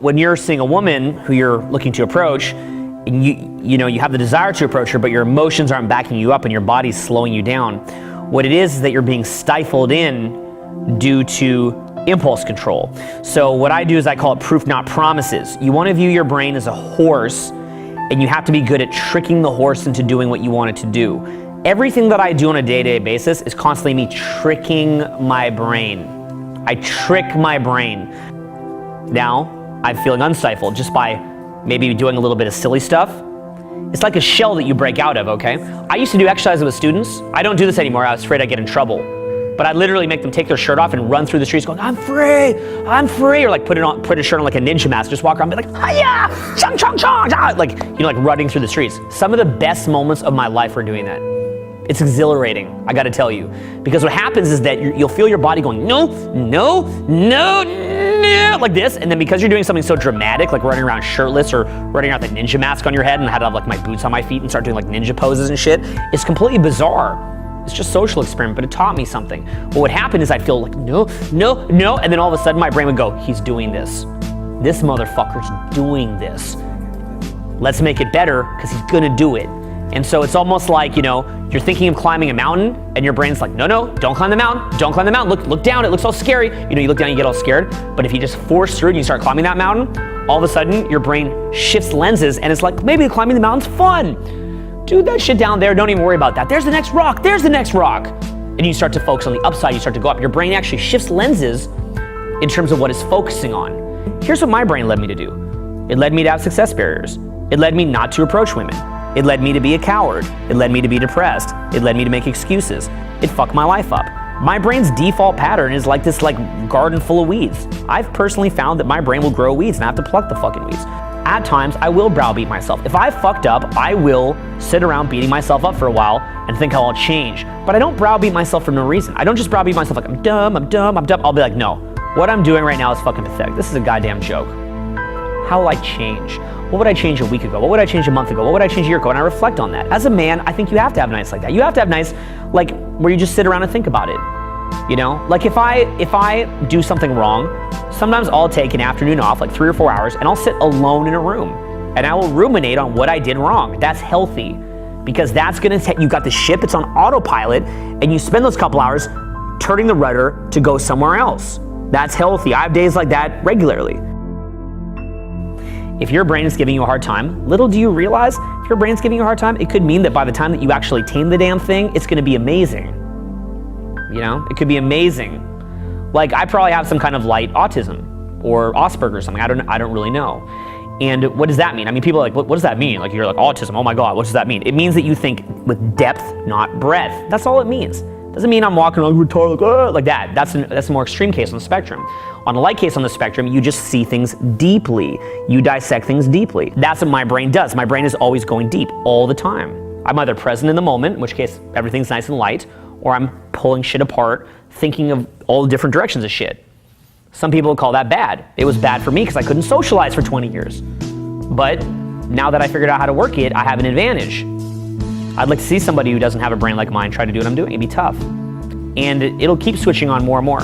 When you're seeing a woman who you're looking to approach, and you have the desire to approach her, but your emotions aren't backing you up and your body's slowing you down, what it is that you're being stifled in due to impulse control. So what I do is I call it proof, not promises. You want to view your brain as a horse, and you have to be good at tricking the horse into doing what you want it to do. Everything that I do on a day-to-day basis is constantly me tricking my brain. I trick my brain. Now, I'm feeling unstifled just by maybe doing a little bit of silly stuff. It's like a shell that you break out of, okay? I used to do exercises with students. I don't do this anymore. I was afraid I'd get in trouble. But I literally make them take their shirt off and run through the streets going, I'm free, or like put a shirt on like a ninja mask, just walk around and be like, hiya, chung chung chung, like, like running through the streets. Some of the best moments of my life were doing that. It's exhilarating, I gotta tell you. Because what happens is that you'll feel your body going, no, no, no, no, like this, and then because you're doing something so dramatic, like running around shirtless or running around with a ninja mask on your head, and I had to have like my boots on my feet and start doing like ninja poses and shit, it's completely bizarre. It's just a social experiment, but it taught me something. What would happen is I'd feel like, no, no, no, and then all of a sudden my brain would go, he's doing this. This motherfucker's doing this. Let's make it better, because he's gonna do it. And so it's almost like, you're thinking of climbing a mountain, and your brain's like, no, no, don't climb the mountain, don't climb the mountain, look down, it looks all scary. You look down, you get all scared, but if you just force through and you start climbing that mountain, all of a sudden your brain shifts lenses, and it's like, maybe climbing the mountain's fun. Dude, that shit down there, don't even worry about that. There's the next rock, there's the next rock. And you start to focus on the upside, you start to go up. Your brain actually shifts lenses in terms of what it's focusing on. Here's what my brain led me to do. It led me to have success barriers. It led me not to approach women. It led me to be a coward. It led me to be depressed. It led me to make excuses. It fucked my life up. My brain's default pattern is like this garden full of weeds. I've personally found that my brain will grow weeds and I have to pluck the fucking weeds. At times, I will browbeat myself. If I fucked up, I will sit around beating myself up for a while and think how I'll change. But I don't browbeat myself for no reason. I don't just browbeat myself like, I'm dumb, I'm dumb, I'm dumb. I'll be like, no, what I'm doing right now is fucking pathetic. This is a goddamn joke. How will I change? What would I change a week ago? What would I change a month ago? What would I change a year ago? And I reflect on that. As a man, I think you have to have nights like that. You have to have nights where you just sit around and think about it. Like if I do something wrong, sometimes I'll take an afternoon off, like 3 or 4 hours, and I'll sit alone in a room and I will ruminate on what I did wrong. That's healthy, because that's gonna you got the ship, it's on autopilot, and you spend those couple hours turning the rudder to go somewhere else. That's healthy. I have days like that regularly. If your brain is giving you a hard time, little do you realize, if your brain's giving you a hard time, it could mean that by the time that you actually tame the damn thing, it's gonna be amazing. It could be amazing. Like, I probably have some kind of light autism or Asperger's or something, I don't really know. And what does that mean? I mean, people are like, what does that mean? Like, you're like, autism, oh my God, what does that mean? It means that you think with depth, not breadth. That's all it means. Doesn't mean I'm walking around retarded like that. That's a more extreme case on the spectrum. On a light case on the spectrum, you just see things deeply. You dissect things deeply. That's what my brain does. My brain is always going deep all the time. I'm either present in the moment, in which case everything's nice and light, or I'm pulling shit apart, thinking of all the different directions of shit. Some people call that bad. It was bad for me because I couldn't socialize for 20 years. But now that I figured out how to work it, I have an advantage. I'd like to see somebody who doesn't have a brain like mine try to do what I'm doing. It'd be tough. And it'll keep switching on more and more.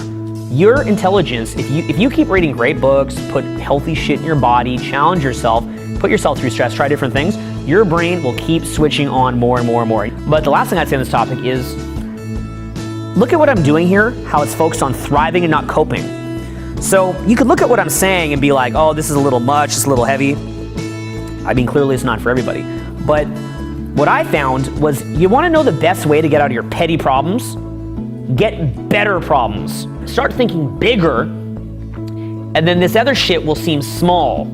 Your intelligence, if you keep reading great books, put healthy shit in your body, challenge yourself, put yourself through stress, try different things, your brain will keep switching on more and more and more. But the last thing I'd say on this topic is, look at what I'm doing here, how it's focused on thriving and not coping. So you could look at what I'm saying and be like, oh, this is a little much, it's a little heavy. I mean, clearly it's not for everybody. But what I found was, you wanna know the best way to get out of your petty problems? Get better problems. Start thinking bigger, and then this other shit will seem small.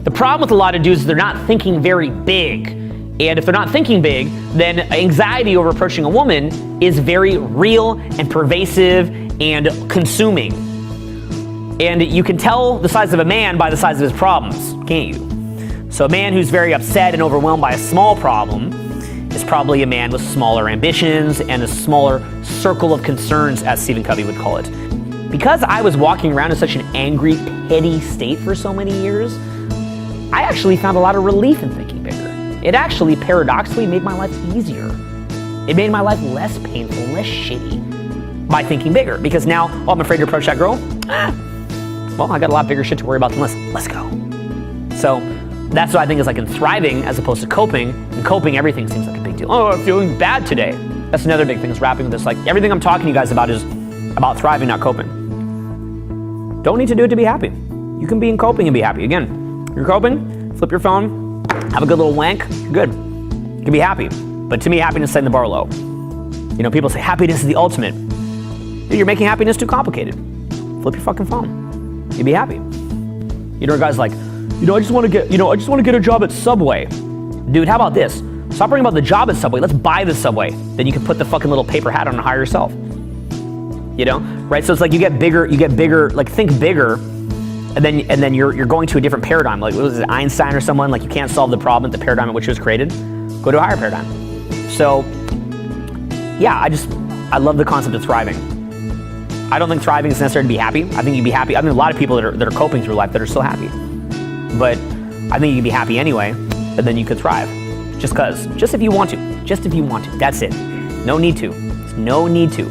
The problem with a lot of dudes is they're not thinking very big. And if they're not thinking big, then anxiety over approaching a woman is very real and pervasive and consuming. And you can tell the size of a man by the size of his problems, can't you? So a man who's very upset and overwhelmed by a small problem is probably a man with smaller ambitions and a smaller circle of concerns, as Stephen Covey would call it. Because I was walking around in such an angry, petty state for so many years, I actually found a lot of relief in thinking bigger. It actually, paradoxically, made my life easier. It made my life less painful, less shitty by thinking bigger. Because now, oh, I'm afraid to approach that girl? well, I got a lot bigger shit to worry about than this. Let's go. So that's what I think is like in thriving as opposed to coping. In coping, everything seems like a big deal. Oh, I'm feeling bad today. That's another big thing is wrapping with this. Like everything I'm talking to you guys about is about thriving, not coping. Don't need to do it to be happy. You can be in coping and be happy. Again, you're coping, flip your phone, have a good little wank, you're good. You can be happy. But to me, happiness is setting the bar low. You know, people say happiness is the ultimate. Dude, you're making happiness too complicated. Flip your fucking phone. You'd be happy. You know, guys like, I just want to get a job at Subway. Dude, how about this? Stop worrying about the job at Subway. Let's buy the Subway. Then you can put the fucking little paper hat on and hire yourself. You know, right? So it's like you get bigger, like think bigger, and then you're going to a different paradigm. Like, what was it, Einstein or someone? Like you can't solve the problem at the paradigm at which it was created. Go to a higher paradigm. So, yeah, I love the concept of thriving. I don't think thriving is necessary to be happy. I think you'd be happy. I mean, a lot of people that are coping through life that are still happy. But I think you can be happy anyway, and then you could thrive. Just if you want to. Just if you want to. That's it. No need to. There's no need to.